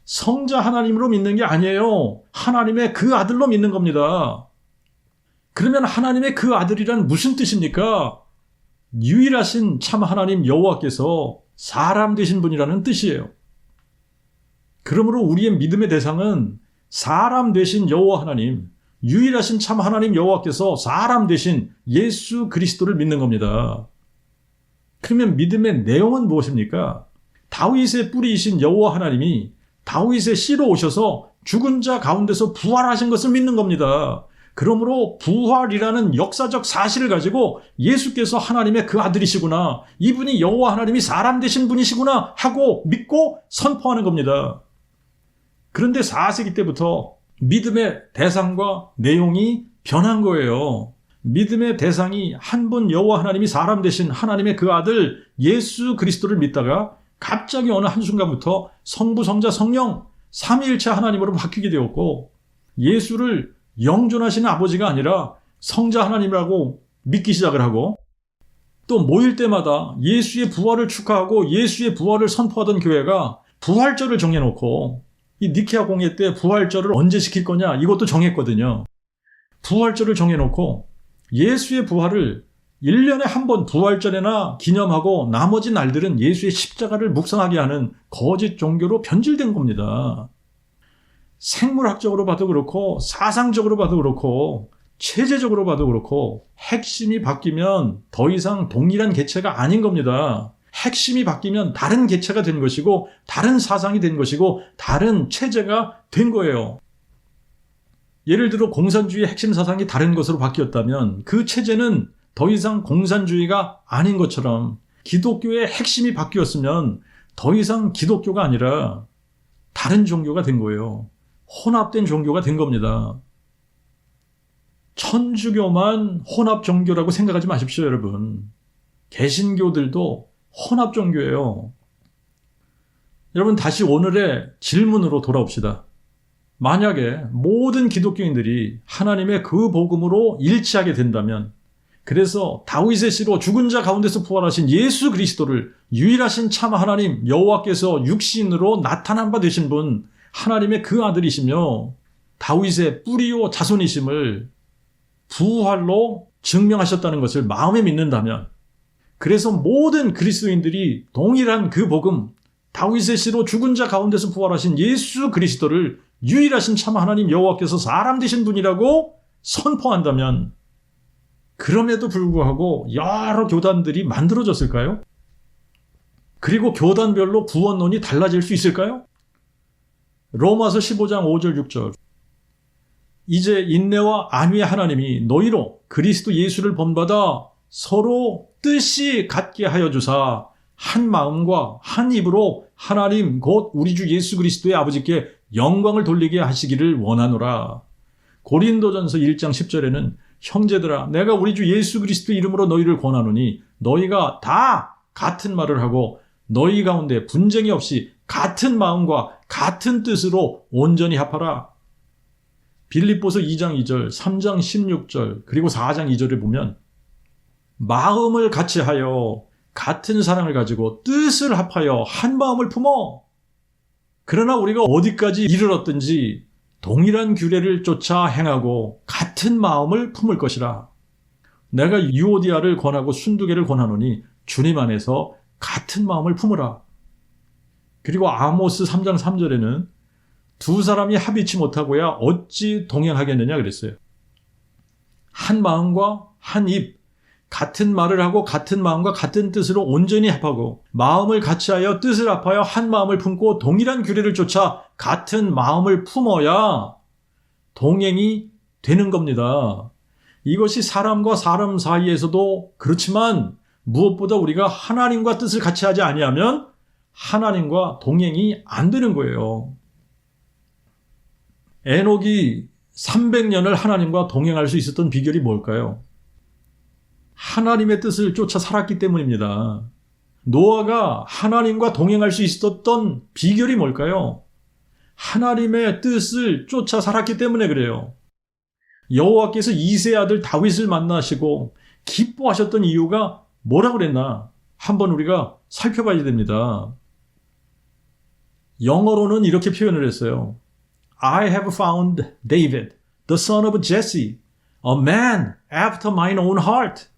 성자 하나님으로 믿는 게 아니에요. 하나님의 그 아들로 믿는 겁니다. 그러면 하나님의 그 아들이란 무슨 뜻입니까? 유일하신 참 하나님 여호와께서 사람 되신 분이라는 뜻이에요. 그러므로 우리의 믿음의 대상은 사람 되신 여호와 하나님, 유일하신 참 하나님 여호와께서 사람 되신 예수 그리스도를 믿는 겁니다. 그러면 믿음의 내용은 무엇입니까? 다윗의 뿌리이신 여호와 하나님이 다윗의 씨로 오셔서 죽은 자 가운데서 부활하신 것을 믿는 겁니다. 그러므로 부활이라는 역사적 사실을 가지고 예수께서 하나님의 그 아들이시구나, 이분이 여호와 하나님이 사람 되신 분이시구나 하고 믿고 선포하는 겁니다. 그런데 4세기 때부터 믿음의 대상과 내용이 변한 거예요. 믿음의 대상이 한 분 여호와 하나님이 사람 되신 하나님의 그 아들 예수 그리스도를 믿다가 갑자기 어느 한순간부터 성부, 성자, 성령 삼위일체 하나님으로 바뀌게 되었고, 예수를 영존하시는 아버지가 아니라 성자 하나님이라고 믿기 시작을 하고, 또 모일 때마다 예수의 부활을 축하하고 예수의 부활을 선포하던 교회가 부활절을 정해놓고, 이 니케아 공회 때 부활절을 언제 시킬 거냐 이것도 정했거든요. 부활절을 정해놓고 예수의 부활을 1년에 한 번 부활절에나 기념하고 나머지 날들은 예수의 십자가를 묵상하게 하는 거짓 종교로 변질된 겁니다. 생물학적으로 봐도 그렇고 사상적으로 봐도 그렇고 체제적으로 봐도 그렇고 핵심이 바뀌면 더 이상 동일한 개체가 아닌 겁니다. 핵심이 바뀌면 다른 개체가 된 것이고 다른 사상이 된 것이고 다른 체제가 된 거예요. 예를 들어 공산주의의 핵심 사상이 다른 것으로 바뀌었다면 그 체제는 더 이상 공산주의가 아닌 것처럼 기독교의 핵심이 바뀌었으면 더 이상 기독교가 아니라 다른 종교가 된 거예요. 혼합된 종교가 된 겁니다. 천주교만 혼합 종교라고 생각하지 마십시오, 여러분. 개신교들도 혼합 종교예요. 여러분, 다시 오늘의 질문으로 돌아옵시다. 만약에 모든 기독교인들이 하나님의 그 복음으로 일치하게 된다면, 그래서 다윗의 씨로 죽은 자 가운데서 부활하신 예수 그리스도를 유일하신 참 하나님 여호와께서 육신으로 나타난 바 되신 분, 하나님의 그 아들이시며 다윗의 뿌리요 자손이심을 부활로 증명하셨다는 것을 마음에 믿는다면, 그래서 모든 그리스도인들이 동일한 그 복음, 다윗의 씨로 죽은 자 가운데서 부활하신 예수 그리스도를 유일하신 참 하나님 여호와께서 사람 되신 분이라고 선포한다면, 그럼에도 불구하고 여러 교단들이 만들어졌을까요? 그리고 교단별로 구원론이 달라질 수 있을까요? 로마서 15장 5절 6절. 이제 인내와 안위의 하나님이 너희로 그리스도 예수를 본받아 서로 뜻이 같게 하여 주사 한 마음과 한 입으로 하나님 곧 우리 주 예수 그리스도의 아버지께 영광을 돌리게 하시기를 원하노라. 고린도전서 1장 10절에는 형제들아 내가 우리 주 예수 그리스도 이름으로 너희를 권하노니 너희가 다 같은 말을 하고 너희 가운데 분쟁이 없이 같은 마음과 같은 뜻으로 온전히 합하라. 빌립보서 2장 2절, 3장 16절, 그리고 4장 2절에 보면 마음을 같이 하여 같은 사랑을 가지고 뜻을 합하여 한 마음을 품어. 그러나 우리가 어디까지 이르렀든지 동일한 규례를 쫓아 행하고 같은 마음을 품을 것이라. 내가 유오디아를 권하고 순두개를 권하노니 주님 안에서 같은 마음을 품으라. 그리고 아모스 3장 3절에는 두 사람이 합의치 못하고야 어찌 동행하겠느냐 그랬어요. 한 마음과 한 입, 같은 말을 하고 같은 마음과 같은 뜻으로 온전히 합하고 마음을 같이 하여 뜻을 합하여 한 마음을 품고 동일한 규례를 쫓아 같은 마음을 품어야 동행이 되는 겁니다. 이것이 사람과 사람 사이에서도 그렇지만 무엇보다 우리가 하나님과 뜻을 같이 하지 아니하면 하나님과 동행이 안 되는 거예요. 에녹이 300년을 하나님과 동행할 수 있었던 비결이 뭘까요? 하나님의 뜻을 쫓아 살았기 때문입니다. 노아가 하나님과 동행할 수 있었던 비결이 뭘까요? 하나님의 뜻을 쫓아 살았기 때문에 그래요. 여호와께서 이새의 아들 다윗을 만나시고 기뻐하셨던 이유가 뭐라고 그랬나? 한번 우리가 살펴봐야 됩니다. 영어로는 이렇게 표현을 했어요. I have found David, the son of Jesse, a man after mine own heart.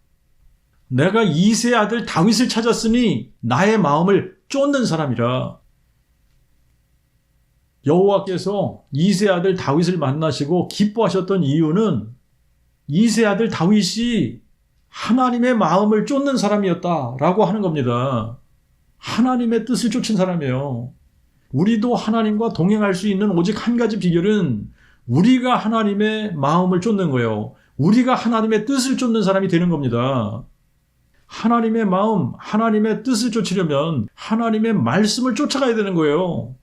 내가 이새의 아들 다윗을 찾았으니 나의 마음을 쫓는 사람이라. 여호와께서 이새의 아들 다윗을 만나시고 기뻐하셨던 이유는 이새의 아들 다윗이 하나님의 마음을 쫓는 사람이었다라고 하는 겁니다. 하나님의 뜻을 쫓은 사람이에요. 우리도 하나님과 동행할 수 있는 오직 한 가지 비결은 우리가 하나님의 마음을 쫓는 거예요. 우리가 하나님의 뜻을 쫓는 사람이 되는 겁니다. 하나님의 마음, 하나님의 뜻을 쫓으려면 하나님의 말씀을 쫓아가야 되는 거예요.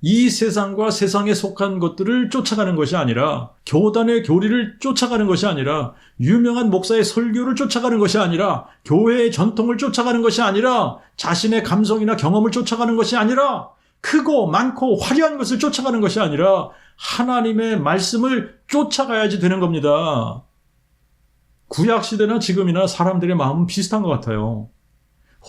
이 세상과 세상에 속한 것들을 쫓아가는 것이 아니라, 교단의 교리를 쫓아가는 것이 아니라, 유명한 목사의 설교를 쫓아가는 것이 아니라, 교회의 전통을 쫓아가는 것이 아니라, 자신의 감성이나 경험을 쫓아가는 것이 아니라, 크고 많고 화려한 것을 쫓아가는 것이 아니라 하나님의 말씀을 쫓아가야지 되는 겁니다. 구약시대나 지금이나 사람들의 마음은 비슷한 것 같아요.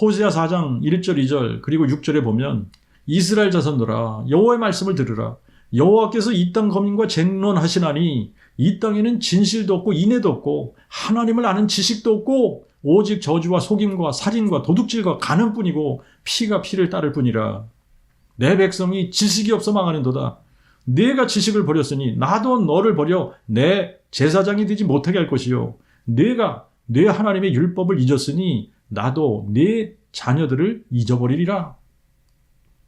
호세아 4장 1절 2절 그리고 6절에 보면 이스라엘 자손들아 여호와의 말씀을 들으라. 여호와께서 이 땅 거민과 쟁론하시나니 이 땅에는 진실도 없고 인애도 없고 하나님을 아는 지식도 없고 오직 저주와 속임과 살인과 도둑질과 간음뿐이고 피가 피를 따를 뿐이라. 내 백성이 지식이 없어 망하는도다. 네가 지식을 버렸으니 나도 너를 버려 내 제사장이 되지 못하게 할 것이요. 네가 내 하나님의 율법을 잊었으니 나도 네 자녀들을 잊어버리리라.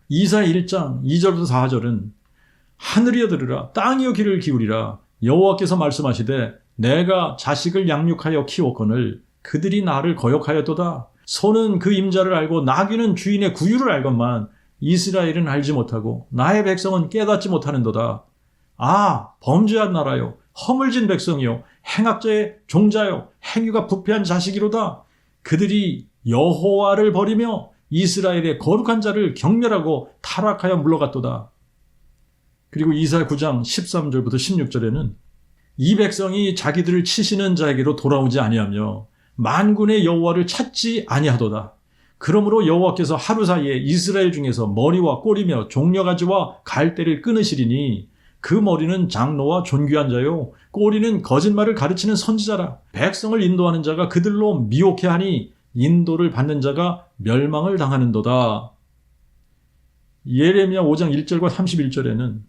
이사야 1장 2절부터 4절은 하늘이여 들으라 땅이여 귀를 기울이라. 여호와께서 말씀하시되 내가 자식을 양육하여 키웠거늘 그들이 나를 거역하였도다. 소는 그 임자를 알고 나귀는 주인의 구유를 알건만 이스라엘은 알지 못하고 나의 백성은 깨닫지 못하는도다. 범죄한 나라요, 허물진 백성이요, 행악자의 종자요, 행위가 부패한 자식이로다. 그들이 여호와를 버리며 이스라엘의 거룩한 자를 경멸하고 타락하여 물러갔도다. 그리고 이사야 9장 13절부터 16절에는 이 백성이 자기들을 치시는 자에게로 돌아오지 아니하며 만군의 여호와를 찾지 아니하도다. 그러므로 여호와께서 하루 사이에 이스라엘 중에서 머리와 꼬리며 종려가지와 갈대를 끊으시리니 그 머리는 장로와 존귀한 자요, 꼬리는 거짓말을 가르치는 선지자라. 백성을 인도하는 자가 그들로 미혹해 하니 인도를 받는 자가 멸망을 당하는도다. 예레미야 5장 1절과 31절에는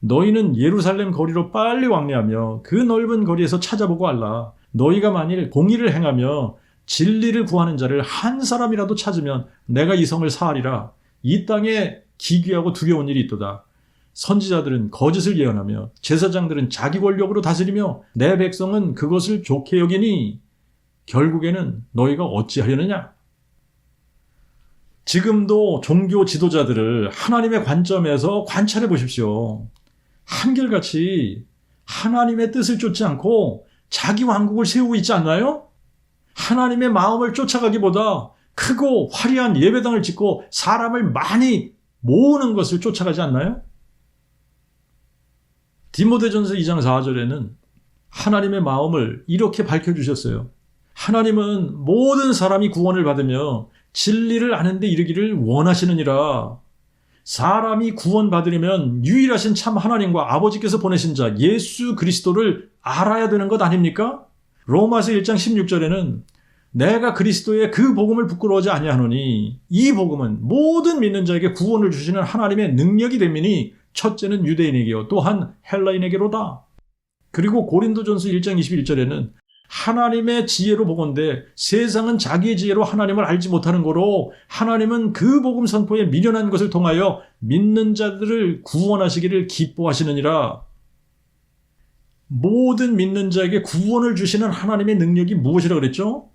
너희는 예루살렘 거리로 빨리 왕래하며 그 넓은 거리에서 찾아보고 알라. 너희가 만일 공의를 행하며 진리를 구하는 자를 한 사람이라도 찾으면 내가 이 성을 사하리라. 이 땅에 기괴하고 두려운 일이 있도다. 선지자들은 거짓을 예언하며 제사장들은 자기 권력으로 다스리며 내 백성은 그것을 좋게 여기니 결국에는 너희가 어찌하려느냐? 지금도 종교 지도자들을 하나님의 관점에서 관찰해 보십시오. 한결같이 하나님의 뜻을 쫓지 않고 자기 왕국을 세우고 있지 않나요? 하나님의 마음을 쫓아가기보다 크고 화려한 예배당을 짓고 사람을 많이 모으는 것을 쫓아가지 않나요? 디모데전서 2장 4절에는 하나님의 마음을 이렇게 밝혀주셨어요. 하나님은 모든 사람이 구원을 받으며 진리를 아는 데 이르기를 원하시느니라. 사람이 구원받으려면 유일하신 참 하나님과 아버지께서 보내신 자 예수 그리스도를 알아야 되는 것 아닙니까? 로마서 1장 16절에는 내가 그리스도의 그 복음을 부끄러워하지 아니하노니 이 복음은 모든 믿는 자에게 구원을 주시는 하나님의 능력이 됨이니 첫째는 유대인에게요 또한 헬라인에게로다. 그리고 고린도전서 1장 21절에는 하나님의 지혜로 보건대 세상은 자기의 지혜로 하나님을 알지 못하는 거로 하나님은 그 복음 선포에 미련한 것을 통하여 믿는 자들을 구원하시기를 기뻐하시느니라. 모든 믿는 자에게 구원을 주시는 하나님의 능력이 무엇이라 그랬죠?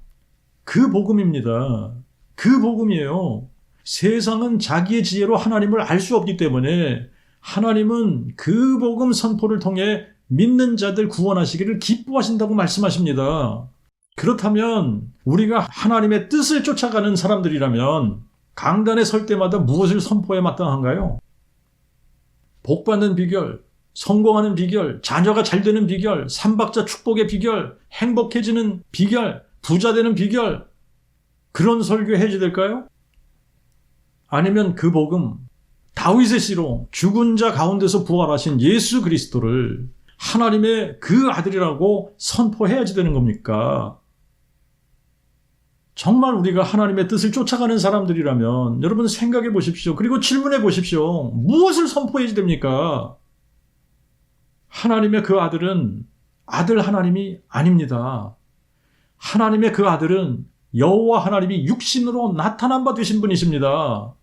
그 복음입니다. 그 복음이에요. 세상은 자기의 지혜로 하나님을 알 수 없기 때문에 하나님은 그 복음 선포를 통해 믿는 자들 구원하시기를 기뻐하신다고 말씀하십니다. 그렇다면 우리가 하나님의 뜻을 쫓아가는 사람들이라면 강단에 설 때마다 무엇을 선포해 마땅한가요? 복받는 비결, 성공하는 비결, 자녀가 잘 되는 비결, 삼박자 축복의 비결, 행복해지는 비결, 부자 되는 비결, 그런 설교 해야 될까요? 아니면 그 복음, 다윗의 씨로 죽은 자 가운데서 부활하신 예수 그리스도를 하나님의 그 아들이라고 선포해야지 되는 겁니까? 정말 우리가 하나님의 뜻을 쫓아가는 사람들이라면 여러분 생각해 보십시오. 그리고 질문해 보십시오. 무엇을 선포해야지 됩니까? 하나님의 그 아들은 아들 하나님이 아닙니다. 하나님의 그 아들은 여호와 하나님이 육신으로 나타난 바 되신 분이십니다.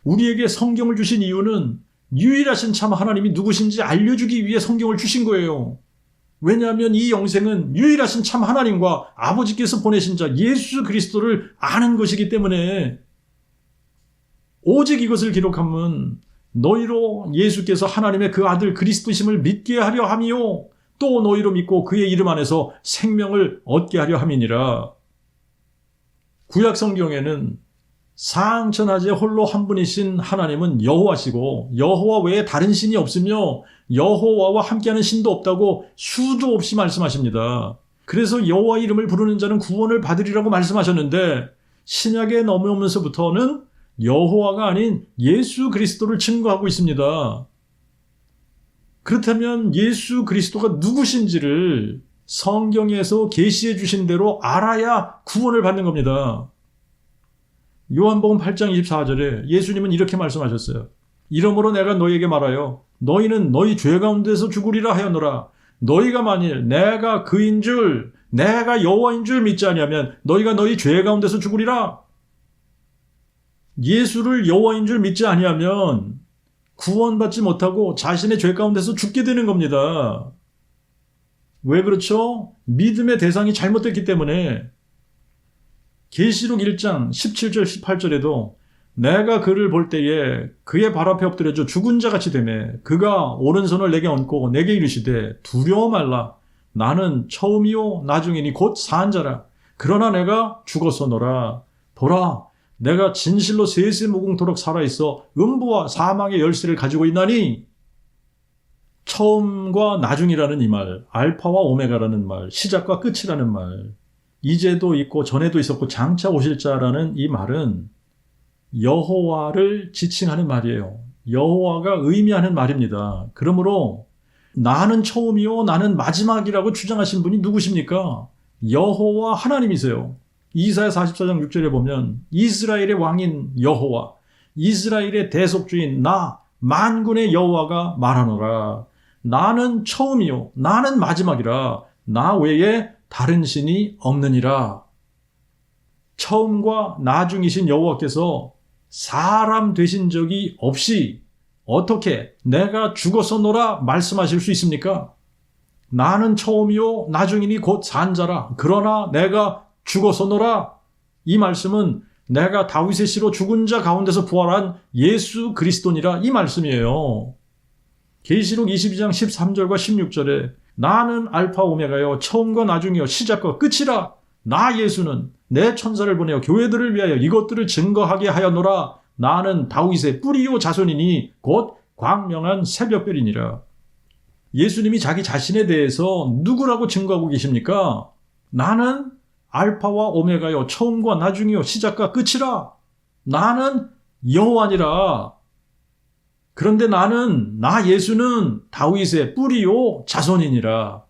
우리에게 성경을 주신 이유는 유일하신 참 하나님이 누구신지 알려주기 위해 성경을 주신 거예요. 왜냐하면 이 영생은 유일하신 참 하나님과 아버지께서 보내신 자 예수 그리스도를 아는 것이기 때문에 오직 이것을 기록하면 너희로 예수께서 하나님의 그 아들 그리스도심을 믿게 하려 함이요 또 너희로 믿고 그의 이름 안에서 생명을 얻게 하려 함이니라. 구약 성경에는 상천하제 홀로 한 분이신 하나님은 여호와시고 여호와 외에 다른 신이 없으며 여호와와 함께하는 신도 없다고 수도 없이 말씀하십니다. 그래서 여호와 이름을 부르는 자는 구원을 받으리라고 말씀하셨는데 신약에 넘어오면서부터는 여호와가 아닌 예수 그리스도를 증거하고 있습니다. 그렇다면 예수 그리스도가 누구신지를 성경에서 계시해 주신 대로 알아야 구원을 받는 겁니다. 요한복음 8장 24절에 예수님은 이렇게 말씀하셨어요. 이러므로 내가 너희에게 말하여 너희는 너희 죄 가운데서 죽으리라 하였노라. 너희가 만일 내가 그인 줄 내가 여호와인 줄 믿지 아니하면 너희가 너희 죄 가운데서 죽으리라. 예수를 여호와인 줄 믿지 아니하면 구원받지 못하고 자신의 죄 가운데서 죽게 되는 겁니다. 왜 그렇죠? 믿음의 대상이 잘못됐기 때문에 계시록 1장 17절 18절에도 내가 그를 볼 때에 그의 발 앞에 엎드려져 죽은 자같이 되매 그가 오른손을 내게 얹고 내게 이르시되 두려워 말라. 나는 처음이요 나중이니 곧 사한 자라. 그러나 내가 죽었었노라. 보라, 내가 진실로 세세무궁토록 살아있어 음부와 사망의 열쇠를 가지고 있나니. 처음과 나중이라는 이 말, 알파와 오메가라는 말, 시작과 끝이라는 말, 이제도 있고 전에도 있었고 장차 오실 자라는 이 말은 여호와를 지칭하는 말이에요. 여호와가 의미하는 말입니다. 그러므로 나는 처음이요 나는 마지막이라고 주장하신 분이 누구십니까? 여호와 하나님이세요. 이사야 44장 6절에 보면 이스라엘의 왕인 여호와, 이스라엘의 대속주인 나 만군의 여호와가 말하노라. 나는 처음이요 나는 마지막이라. 나 외에 다른 신이 없느니라. 처음과 나중이신 여호와께서 사람 되신 적이 없이 어떻게 내가 죽었었노라 말씀하실 수 있습니까? 나는 처음이요 나중이니 곧 산 자라. 그러나 내가 죽었었노라. 이 말씀은 내가 다윗의 씨로 죽은 자 가운데서 부활한 예수 그리스도니라 이 말씀이에요. 계시록 22장 13절과 16절에 나는 알파 오메가요 처음과 나중이요 시작과 끝이라. 나 예수는 내 천사를 보내어 교회들을 위하여 이것들을 증거하게 하였노라. 나는 다윗의 뿌리요 자손이니 곧 광명한 새벽별이니라. 예수님이 자기 자신에 대해서 누구라고 증거하고 계십니까? 나는 알파와 오메가요 처음과 나중이요 시작과 끝이라. 나는 여호와니라. 그런데 나 예수는 다윗의 뿌리요 자손이니라.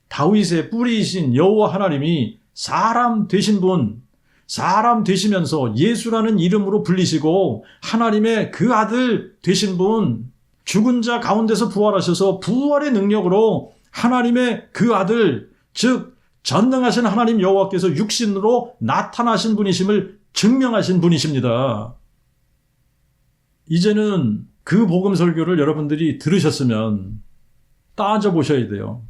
다윗의 뿌리이신 여호와 하나님이 사람 되신 분, 사람 되시면서 예수라는 이름으로 불리시고 하나님의 그 아들 되신 분, 죽은 자 가운데서 부활하셔서 부활의 능력으로 하나님의 그 아들, 즉 전능하신 하나님 여호와께서 육신으로 나타나신 분이심을 증명하신 분이십니다. 이제는 그 복음 설교를 여러분들이 들으셨으면 따져보셔야 돼요.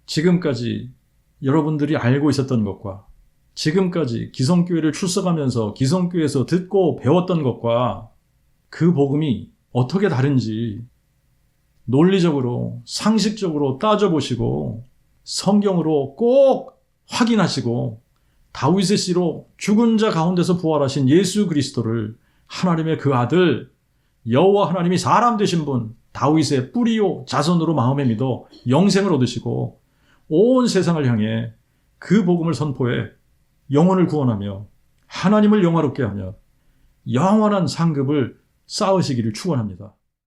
지금까지 여러분들이 알고 있었던 것과 지금까지 기성교회를 출석하면서 기성교회에서 듣고 배웠던 것과 그 복음이 어떻게 다른지 논리적으로 상식적으로 따져보시고 성경으로 꼭 확인하시고 다윗의 씨로 죽은 자 가운데서 부활하신 예수 그리스도를 하나님의 그 아들 여호와 하나님이 사람 되신 분 다윗의 뿌리요 자손으로 마음에 믿어 영생을 얻으시고 온 세상을 향해 그 복음을 선포해 영혼을 구원하며 하나님을 영화롭게 하며 영원한 상급을 쌓으시기를 축원합니다.